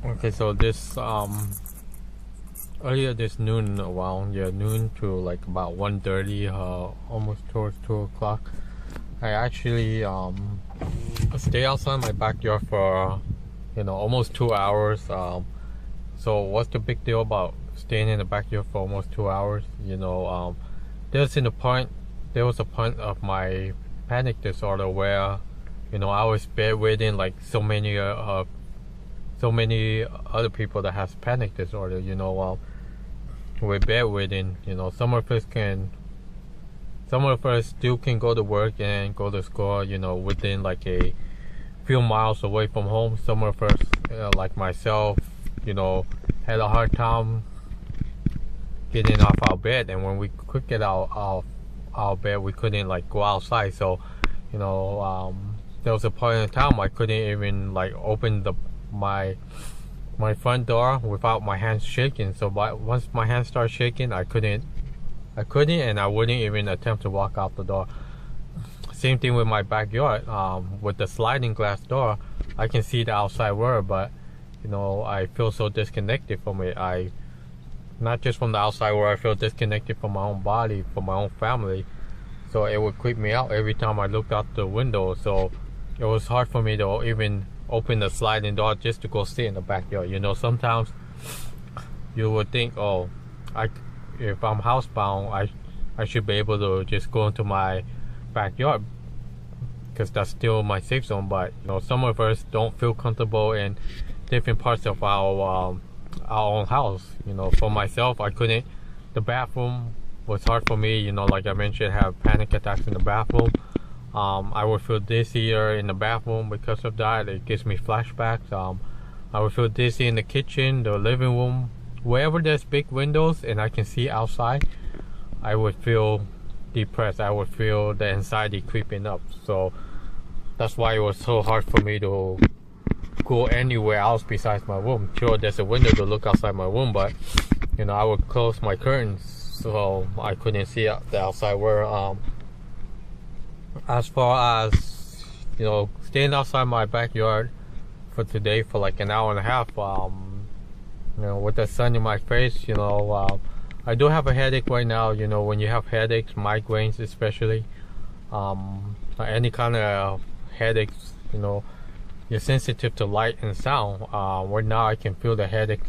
Okay, so this earlier this noon, around noon to like about 1:30, almost towards 2 o'clock, I actually stay outside my backyard for almost 2 hours. So what's the big deal about staying in the backyard for almost 2 hours? There's in the point there was a point of my panic disorder where I was bedridden like so many other people that has panic disorder. We're bedridden. Some of us still can go to work and go to school, within like a few miles away from home. Some of us, like myself, had a hard time getting off our bed, and when we could get out of our bed, we couldn't like go outside. So, there was a point in time I couldn't even like open my front door without my hands shaking. So once my hands started shaking, I couldn't, and I wouldn't even attempt to walk out the door. Same thing with my backyard. With the sliding glass door, I can see the outside world, but I feel so disconnected from it. Not just from the outside world, I feel disconnected from my own body, from my own family. So it would creep me out every time I looked out the window. So it was hard for me to even open the sliding door just to go sit in the backyard. Sometimes you would think, oh, if I'm housebound, I should be able to just go into my backyard because that's still my safe zone. But some of us don't feel comfortable in different parts of our own house. For myself, I couldn't. The bathroom was hard for me. Like I mentioned, have panic attacks in the bathroom. I would feel dizzier in the bathroom because of that. It gives me flashbacks. I would feel dizzy in the kitchen, the living room, wherever there's big windows and I can see outside. I would feel depressed. I would feel the anxiety creeping up. So that's why it was so hard for me to go anywhere else besides my room. Sure, there's a window to look outside my room, but I would close my curtains so I couldn't see the outside world. As far as staying outside my backyard for today for like an hour and a half, with the sun in my face, I do have a headache right now. When you have headaches, migraines especially, any kind of headaches, you're sensitive to light and sound. Right now I can feel the headache,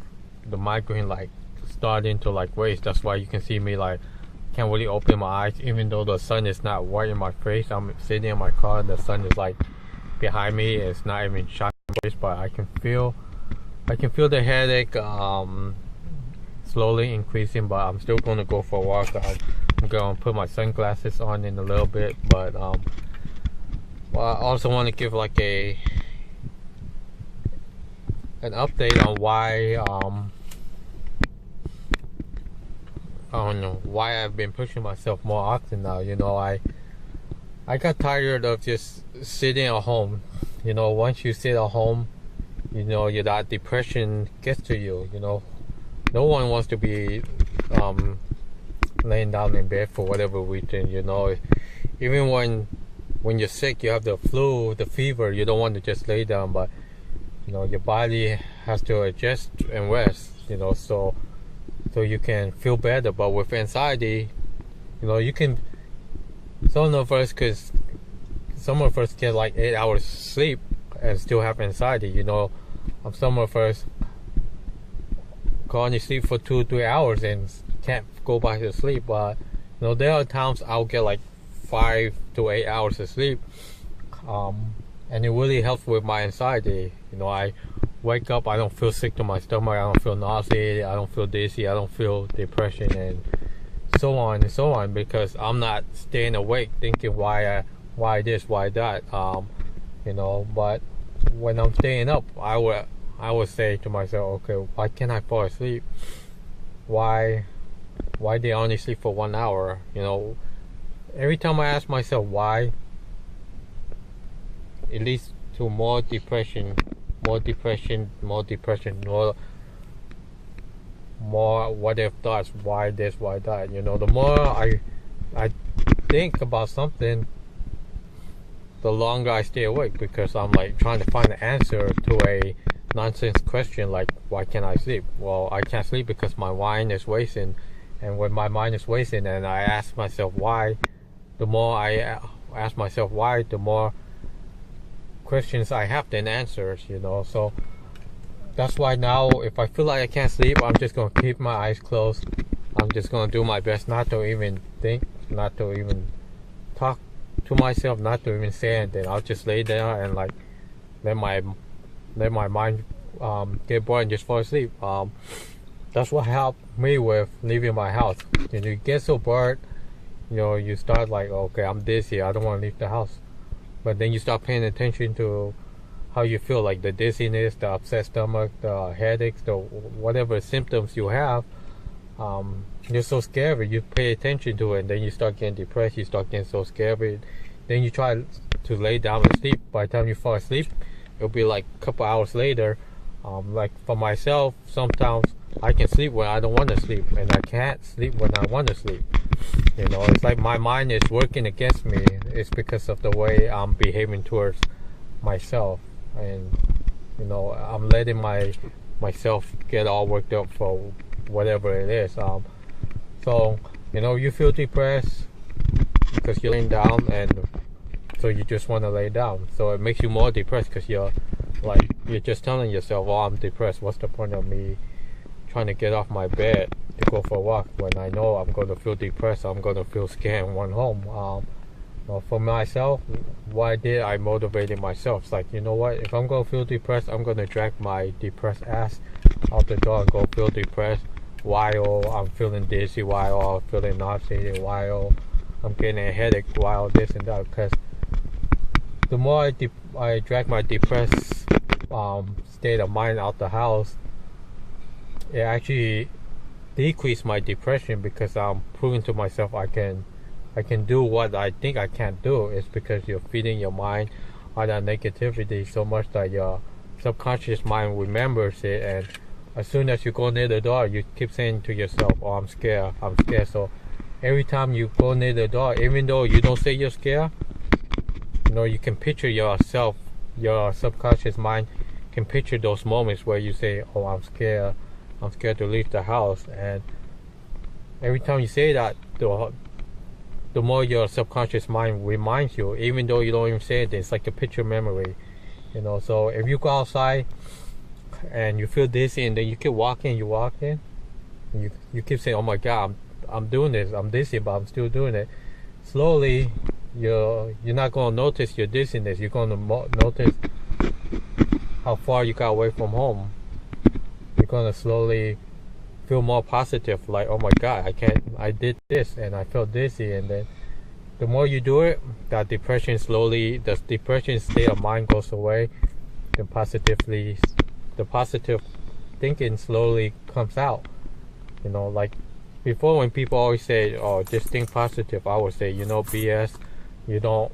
the migraine like starting to like raise. That's why you can see me like can't really open my eyes, even though the sun is not right in my face. I'm sitting in my car and the sun is like behind me. It's not even shining in my face, but I can feel the headache slowly increasing. But I'm still going to go for a walk. I'm going to put my sunglasses on in a little bit. But I also want to give like an update on why I don't know why I've been pushing myself more often now. I got tired of just sitting at home. Once you sit at home, that depression gets to you. No one wants to be laying down in bed for whatever reason. Even when you're sick, you have the flu, the fever, you don't want to just lay down, but your body has to adjust and rest. So you can feel better. But with anxiety, you can. Some of us get like 8 hours sleep and still have anxiety. Some of us can only sleep for 2-3 hours and can't go back to sleep. But there are times I'll get like 5 to 8 hours of sleep, and it really helps with my anxiety. I wake up, I don't feel sick to my stomach, I don't feel nauseated, I don't feel dizzy, I don't feel depression, and so on, because I'm not staying awake thinking why this, why that. But when I'm staying up, I would say to myself, okay, why can't I fall asleep? Why they only sleep for 1 hour? Every time I ask myself why, it leads to more depression, more what if thoughts, why this, why that. The more I think about something, the longer I stay awake, because I'm like trying to find the answer to a nonsense question like, why can't I sleep? Well, I can't sleep because my mind is wasting. And when my mind is wasting and I ask myself why, the more I ask myself why, the more questions I have than answers, So that's why now, if I feel like I can't sleep, I'm just going to keep my eyes closed. I'm just going to do my best not to even think, not to even talk to myself, not to even say anything. I'll just lay there and like let my mind get bored and just fall asleep. That's what helped me with leaving my house. You get so bored, you start like, okay, I'm dizzy, I don't want to leave the house. But then you start paying attention to how you feel, like the dizziness, the upset stomach, the headaches, the whatever symptoms you have. You're so scared, you pay attention to it, and then you start getting depressed, you start getting so scared. Then you try to lay down and sleep. By the time you fall asleep, it'll be like a couple hours later. Like for myself, sometimes I can sleep when I don't want to sleep, and I can't sleep when I want to sleep. It's like my mind is working against me. It's because of the way I'm behaving towards myself, and I'm letting myself get all worked up for whatever it is. So you feel depressed because you're laying down, and so you just want to lay down. So it makes you more depressed because you're just telling yourself, "Oh, I'm depressed. What's the point of me trying to get off my bed to go for a walk when I know I'm going to feel depressed? I'm going to feel scared and want home." Well, for myself, what I did, I motivated myself. It's like, you know what? If I'm going to feel depressed, I'm going to drag my depressed ass out the door and go feel depressed while I'm feeling dizzy, while I'm feeling nauseated, while I'm getting a headache, while this and that. Because the more I drag my depressed state of mind out the house, it actually decreased my depression, because I'm proving to myself I can do what I think I can't do. It's because you're feeding your mind all that negativity so much that your subconscious mind remembers it, and as soon as you go near the door, you keep saying to yourself, "Oh, I'm scared, I'm scared." So every time you go near the door, even though you don't say you're scared, you can picture yourself, your subconscious mind can picture those moments where you say, "Oh, I'm scared to leave the house." And every time you say that, the more your subconscious mind reminds you, even though you don't even say it, it's like a picture memory. So if you go outside and you feel dizzy, and then you keep walking, and you keep saying, "Oh my God, I'm doing this, I'm dizzy, but I'm still doing it." Slowly, you're not going to notice your dizziness. You're going to notice how far you got away from home. You're going to slowly feel more positive, like, "Oh my God, I did this and I felt dizzy." And then the more you do it, the depression state of mind goes away. The positive thinking slowly comes out. Like before, when people always say, "Oh, just think positive," I would say, BS. You don't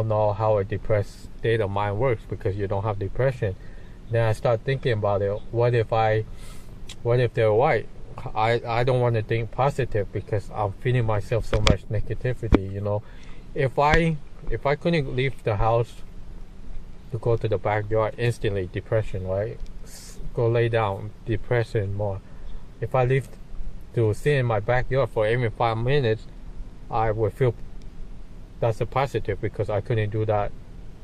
know how a depressed state of mind works, because you don't have depression. Then I start thinking about it. What if they're right? I don't want to think positive, because I'm feeding myself so much negativity. If I couldn't leave the house to go to the backyard, instantly depression, right? Go lay down, depression more. If I leave to sit in my backyard for even 5 minutes, I would feel that's a positive, because I couldn't do that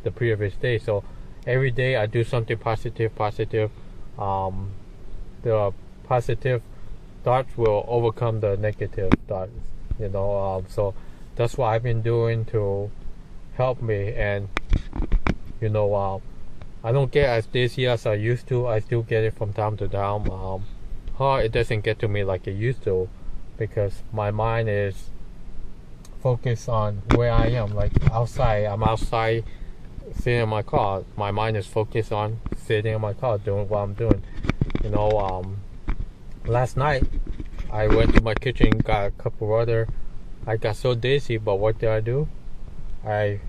the previous day. So every day I do something positive. The positive thoughts will overcome the negative thoughts. So that's what I've been doing to help me. And I don't get as dizzy as I used to. I still get it from time to time. It doesn't get to me like it used to, because my mind is focused on where I am. Like outside, I'm outside sitting in my car. My mind is focused on sitting in my car doing what I'm doing. Last night I went to my kitchen, got a cup of water. I got so dizzy, but what did I do? I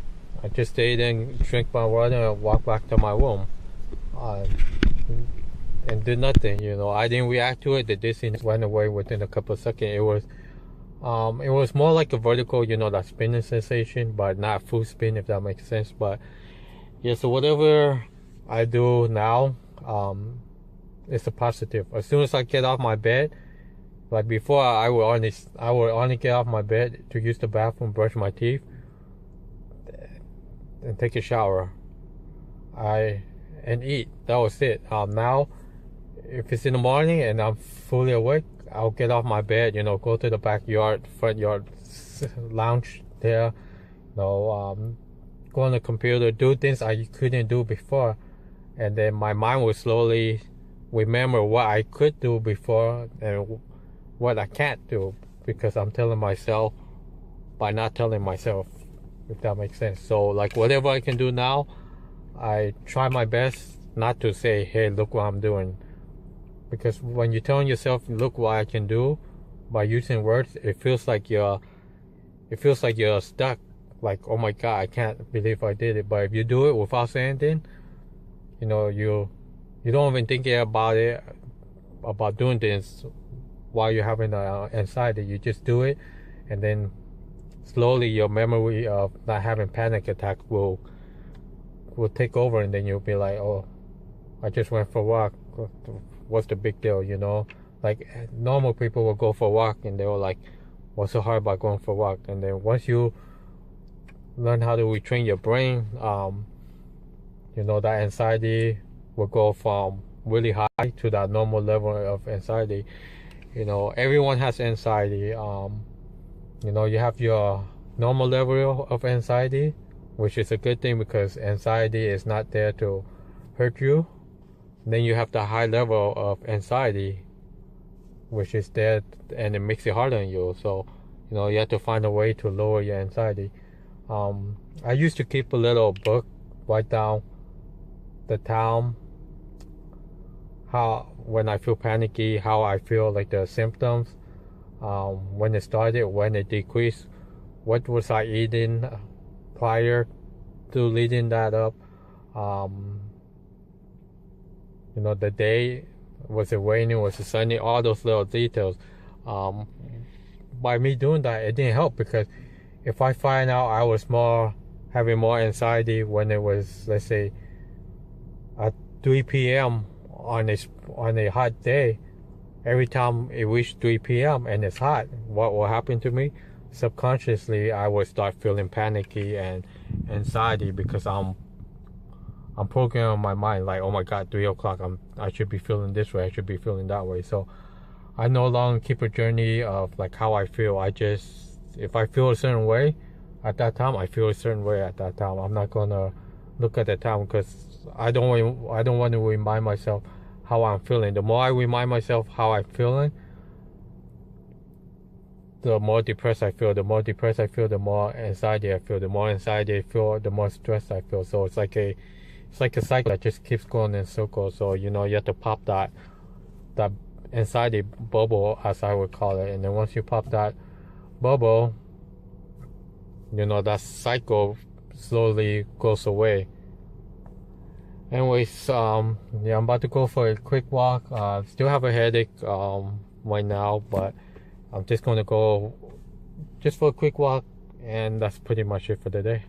just stayed and drank my water and walked back to my room, and did nothing. I didn't react to it. The dizziness went away within a couple of seconds. It was more like a vertical, that spinning sensation, but not full spin, if that makes sense. But yeah, so whatever I do now, it's a positive. As soon as I get off my bed, like before, I would only get off my bed to use the bathroom, brush my teeth, and take a shower. And eat. That was it. Now, if it's in the morning and I'm fully awake, I'll get off my bed, go to the backyard, front yard, lounge there, go on the computer, do things I couldn't do before, and then my mind will slowly remember what I could do before and what I can't do, because I'm telling myself by not telling myself, if that makes sense. So like whatever I can do now, I try my best not to say, hey, look what I'm doing, because when you're telling yourself, look what I can do, by using words, it feels like you're stuck, like, oh my god, I can't believe I did it. But if you do it without saying anything, you don't even think about it, about doing things while you're having anxiety. You just do it, and then slowly your memory of not having panic attack will take over, and then you'll be like, oh, I just went for a walk, what's the big deal? Like normal people will go for a walk and they were like, what's so hard about going for a walk? And then once you learn how to retrain your brain, that anxiety will go from really high to that normal level of anxiety. Everyone has anxiety. You have your normal level of anxiety, which is a good thing because anxiety is not there to hurt you. Then you have the high level of anxiety, which is there, and it makes it harder on you. So, you have to find a way to lower your anxiety. I used to keep a little book, write down the time, when I feel panicky, how I feel, like the symptoms, when it started, when it decreased, what was I eating prior to leading that up, the day, was it raining, was it sunny, all those little details. By me doing that, it didn't help, because if I find out I was having more anxiety when it was, let's say, at 3 p.m. on a hot day, every time it reached 3 p.m. and it's hot, what will happen to me? Subconsciously, I will start feeling panicky and anxiety, because I'm programming my mind like, oh my god, 3 o'clock, I should be feeling this way, I should be feeling that way. So I no longer keep a journey of like how I feel. If I feel a certain way at that time, I feel a certain way at that time. I'm not gonna look at the time, because I don't want to remind myself how I'm feeling. The more I remind myself how I'm feeling, the more depressed I feel. The more depressed I feel, the more anxiety I feel. The more anxiety I feel, the more stress I feel. So it's like a cycle that just keeps going in circles. So you have to pop that anxiety bubble, as I would call it. And then once you pop that bubble, that cycle slowly goes away. Anyways, I'm about to go for a quick walk. Still have a headache right now, but I'm just going to go just for a quick walk, and that's pretty much it for the day.